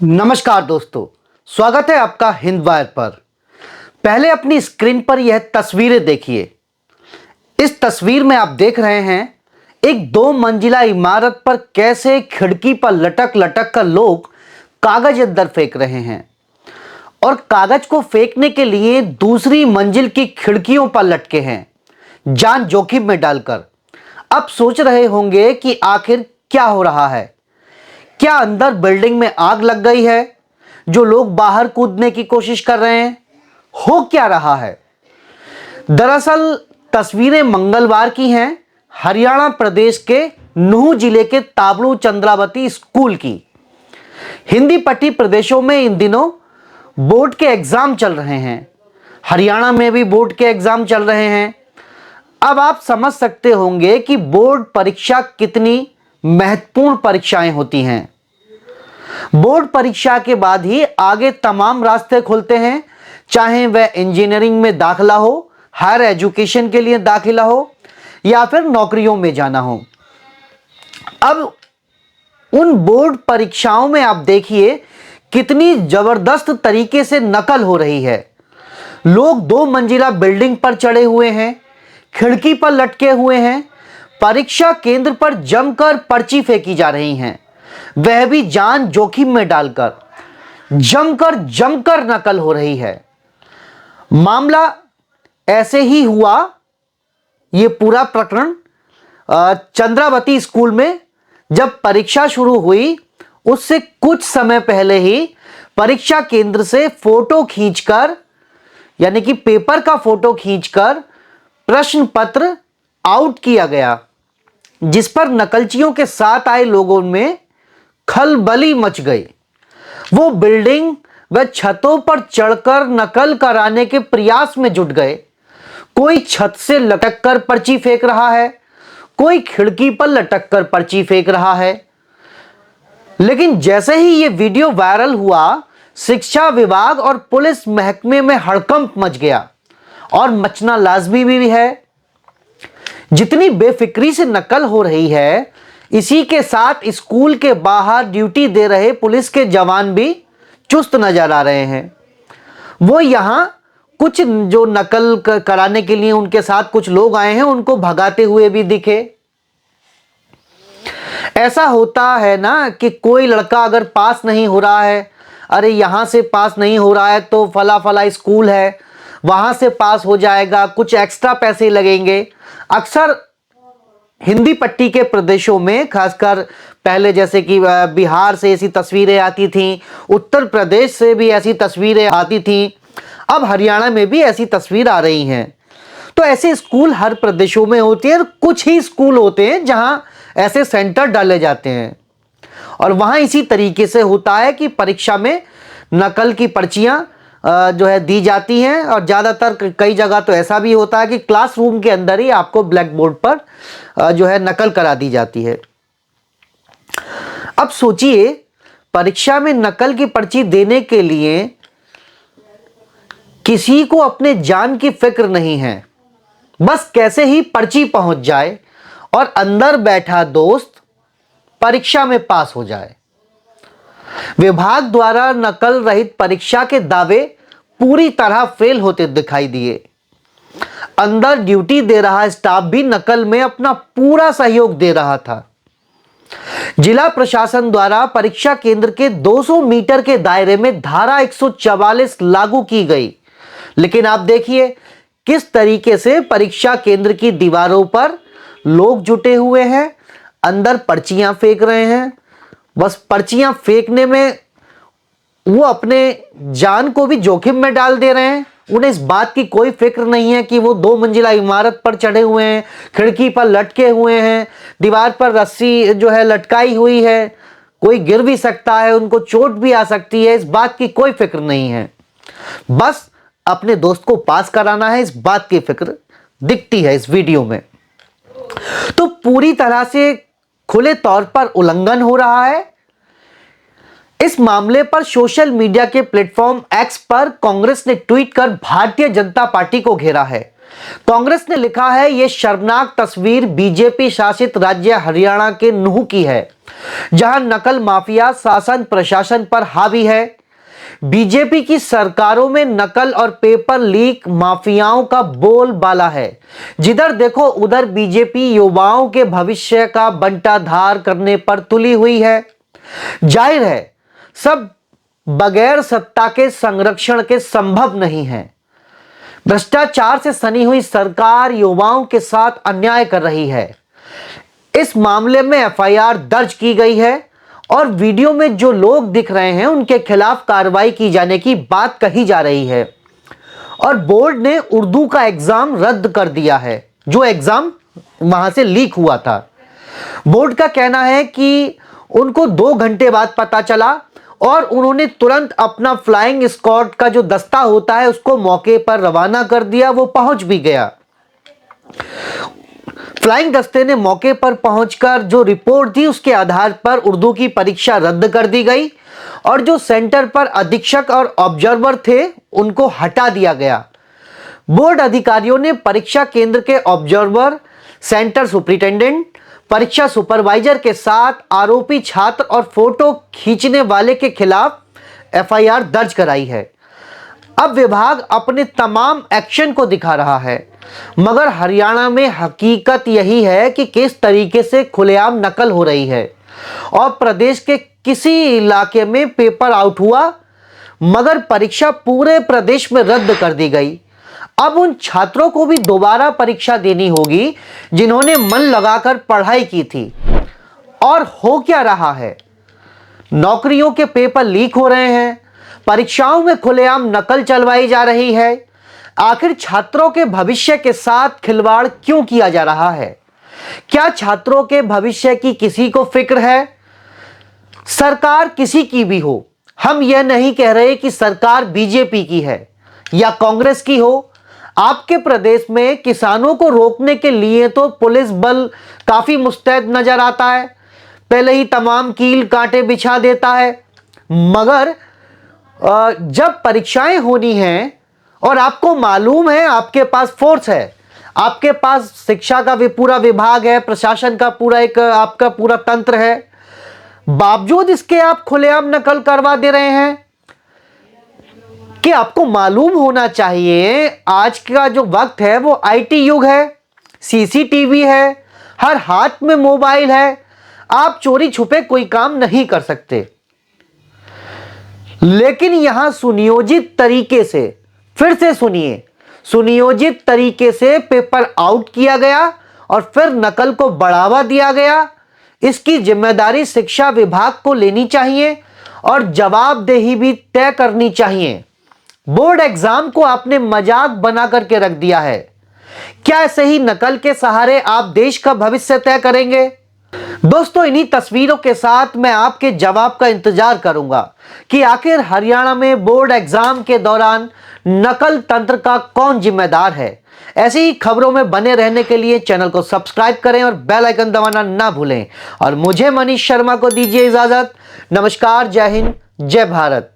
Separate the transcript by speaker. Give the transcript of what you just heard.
Speaker 1: नमस्कार दोस्तों, स्वागत है आपका हिंदवार पर। पहले अपनी स्क्रीन पर यह तस्वीरें देखिए। इस तस्वीर में आप देख रहे हैं एक 2 मंजिला इमारत पर कैसे खिड़की पर लटक लटक कर लोग कागज अंदर फेंक रहे हैं और कागज को फेंकने के लिए दूसरी मंजिल की खिड़कियों पर लटके हैं, जान जोखिम में डालकर। अब सोच रहे होंगे कि आखिर क्या हो रहा है। क्या अंदर बिल्डिंग में आग लग गई है जो लोग बाहर कूदने की कोशिश कर रहे हैं? हो क्या रहा है? दरअसल तस्वीरें मंगलवार की हैं, हरियाणा प्रदेश के नूंह जिले के ताबड़ू चंद्रावती स्कूल की। हिंदी पट्टी प्रदेशों में इन दिनों बोर्ड के एग्जाम चल रहे हैं। हरियाणा में भी बोर्ड के एग्जाम चल रहे हैं। अब आप समझ सकते होंगे कि बोर्ड परीक्षा कितनी महत्वपूर्ण परीक्षाएं होती हैं। बोर्ड परीक्षा के बाद ही आगे तमाम रास्ते खुलते हैं, चाहे वह इंजीनियरिंग में दाखिला हो, हायर एजुकेशन के लिए दाखिला हो या फिर नौकरियों में जाना हो। अब उन बोर्ड परीक्षाओं में आप देखिए कितनी जबरदस्त तरीके से नकल हो रही है। लोग 2 मंजिला बिल्डिंग पर चढ़े हुए हैं, खिड़की पर लटके हुए हैं, परीक्षा केंद्र पर जमकर पर्ची फेंकी जा रही हैं, वह भी जान जोखिम में डालकर। जमकर नकल हो रही है। मामला ऐसे ही हुआ, यह पूरा प्रकरण चंद्रावती स्कूल में जब परीक्षा शुरू हुई उससे कुछ समय पहले ही परीक्षा केंद्र से फोटो खींचकर, यानी कि पेपर का फोटो खींचकर प्रश्न पत्र आउट किया गया, जिस पर नकलचियों के साथ आए लोगों में खलबली मच गई। वो बिल्डिंग व छतों पर चढ़कर नकल कराने के प्रयास में जुट गए। कोई छत से लटक कर पर्ची फेंक रहा है, कोई खिड़की पर लटक कर पर्ची फेंक रहा है। लेकिन जैसे ही ये वीडियो वायरल हुआ, शिक्षा विभाग और पुलिस महकमे में हड़कंप मच गया और मचना लाजमी भी है। जितनी बेफिक्री से नकल हो रही है, इसी के साथ स्कूल के बाहर ड्यूटी दे रहे पुलिस के जवान भी चुस्त नजर आ रहे हैं। वो यहां कुछ जो नकल कराने के लिए उनके साथ कुछ लोग आए हैं, उनको भगाते हुए भी दिखे। ऐसा होता है ना कि कोई लड़का अगर पास नहीं हो रहा है, अरे यहां से पास नहीं हो रहा है तो फला फला स्कूल है, वहां से पास हो जाएगा, कुछ एक्स्ट्रा पैसे लगेंगे। अक्सर हिंदी पट्टी के प्रदेशों में, खासकर पहले जैसे कि बिहार से ऐसी तस्वीरें आती थीं, उत्तर प्रदेश से भी ऐसी तस्वीरें आती थीं, अब हरियाणा में भी ऐसी तस्वीर आ रही हैं। तो ऐसे स्कूल हर प्रदेशों में होते हैं और कुछ ही स्कूल होते हैं जहां ऐसे सेंटर डाले जाते हैं और वहां इसी तरीके से होता है कि परीक्षा में नकल की पर्चियां जो है दी जाती हैं। और ज़्यादातर कई जगह तो ऐसा भी होता है कि क्लासरूम के अंदर ही आपको ब्लैक बोर्ड पर जो है नकल करा दी जाती है। अब सोचिए, परीक्षा में नकल की पर्ची देने के लिए किसी को अपने जान की फिक्र नहीं है, बस कैसे ही पर्ची पहुंच जाए और अंदर बैठा दोस्त परीक्षा में पास हो जाए। विभाग द्वारा नकल रहित परीक्षा के दावे पूरी तरह फेल होते दिखाई दिए। अंदर ड्यूटी दे रहा स्टाफ भी नकल में अपना पूरा सहयोग दे रहा था। जिला प्रशासन द्वारा परीक्षा केंद्र के 200 मीटर के दायरे में धारा 144 लागू की गई, लेकिन आप देखिए किस तरीके से परीक्षा केंद्र की दीवारों पर लोग जुटे हुए हैं, अंदर पर्चियां फेंक रहे हैं। बस पर्चियां फेंकने में वो अपने जान को भी जोखिम में डाल दे रहे हैं। उन्हें इस बात की कोई फिक्र नहीं है कि वो 2 मंजिला इमारत पर चढ़े हुए हैं, खिड़की पर लटके हुए हैं, दीवार पर रस्सी जो है लटकाई हुई है, कोई गिर भी सकता है, उनको चोट भी आ सकती है, इस बात की कोई फिक्र नहीं है। बस अपने दोस्त को पास कराना है, इस बात की फिक्र दिखती है इस वीडियो में। तो पूरी तरह से खुले तौर पर उल्लंघन हो रहा है। इस मामले पर सोशल मीडिया के प्लेटफॉर्म एक्स पर कांग्रेस ने ट्वीट कर भारतीय जनता पार्टी को घेरा है। कांग्रेस ने लिखा है, यह शर्मनाक तस्वीर बीजेपी शासित राज्य हरियाणा के नूह की है, जहां नकल माफिया शासन प्रशासन पर हावी है। बीजेपी की सरकारों में नकल और पेपर लीक माफियाओं का बोलबाला है। जिधर देखो उधर बीजेपी युवाओं के भविष्य का बंटाधार करने पर तुली हुई है। जाहिर है सब बगैर सत्ता के संरक्षण के संभव नहीं है। भ्रष्टाचार से सनी हुई सरकार युवाओं के साथ अन्याय कर रही है। इस मामले में एफआईआर दर्ज की गई है और वीडियो में जो लोग दिख रहे हैं उनके खिलाफ कार्रवाई की जाने की बात कही जा रही है। और बोर्ड ने उर्दू का एग्जाम रद्द कर दिया है, जो एग्जाम वहां से लीक हुआ था। बोर्ड का कहना है कि उनको 2 घंटे बाद पता चला और उन्होंने तुरंत अपना फ्लाइंग स्क्वाड का जो दस्ता होता है उसको मौके पर रवाना कर दिया। वो पहुंच भी गया। फ्लाइंग दस्ते ने मौके पर पहुंचकर जो रिपोर्ट दी उसके आधार पर उर्दू की परीक्षा रद्द कर दी गई और जो सेंटर पर अधीक्षक और ऑब्जर्वर थे उनको हटा दिया गया। बोर्ड अधिकारियों ने परीक्षा केंद्र के ऑब्जर्वर, सेंटर सुपरिटेंडेंट, परीक्षा सुपरवाइजर के साथ आरोपी छात्र और फोटो खींचने वाले के खिलाफ एफआईआर दर्ज कराई है। अब विभाग अपने तमाम एक्शन को दिखा रहा है, मगर हरियाणा में हकीकत यही है कि किस तरीके से खुलेआम नकल हो रही है और प्रदेश के किसी इलाके में पेपर आउट हुआ मगर परीक्षा पूरे प्रदेश में रद्द कर दी गई। अब उन छात्रों को भी दोबारा परीक्षा देनी होगी जिन्होंने मन लगाकर पढ़ाई की थी। और हो क्या रहा है? नौकरियों के पेपर लीक हो रहे हैं, परीक्षाओं में खुलेआम नकल चलवाई जा रही है। आखिर छात्रों के भविष्य के साथ खिलवाड़ क्यों किया जा रहा है? क्या छात्रों के भविष्य की किसी को फिक्र है? सरकार किसी की भी हो, हम यह नहीं कह रहे कि सरकार बीजेपी की है या कांग्रेस की हो। आपके प्रदेश में किसानों को रोकने के लिए तो पुलिस बल काफी मुस्तैद नजर आता है, पहले ही तमाम कील कांटे बिछा देता है। मगर जब परीक्षाएं होनी हैं और आपको मालूम है आपके पास फोर्स है, आपके पास शिक्षा का भी पूरा विभाग है, प्रशासन का पूरा एक आपका पूरा तंत्र है, बावजूद इसके आप खुलेआम नकल करवा दे रहे हैं। कि आपको मालूम होना चाहिए आज का जो वक्त है वो आईटी युग है, सीसीटीवी है, हर हाथ में मोबाइल है, आप चोरी छुपे कोई काम नहीं कर सकते। लेकिन यहां सुनियोजित तरीके से, फिर से सुनिए, सुनियोजित तरीके से पेपर आउट किया गया और फिर नकल को बढ़ावा दिया गया। इसकी जिम्मेदारी शिक्षा विभाग को लेनी चाहिए और जवाबदेही भी तय करनी चाहिए। बोर्ड एग्जाम को आपने मजाक बना करके रख दिया है। क्या ऐसे ही नकल के सहारे आप देश का भविष्य तय करेंगे? दोस्तों, इन्हीं तस्वीरों के साथ मैं आपके जवाब का इंतजार करूंगा कि आखिर हरियाणा में बोर्ड एग्जाम के दौरान नकल तंत्र का कौन जिम्मेदार है। ऐसी ही खबरों में बने रहने के लिए चैनल को सब्सक्राइब करें और बेल आइकन दबाना ना भूलें। और मुझे मनीष शर्मा को दीजिए इजाजत। नमस्कार, जय हिंद, जय भारत।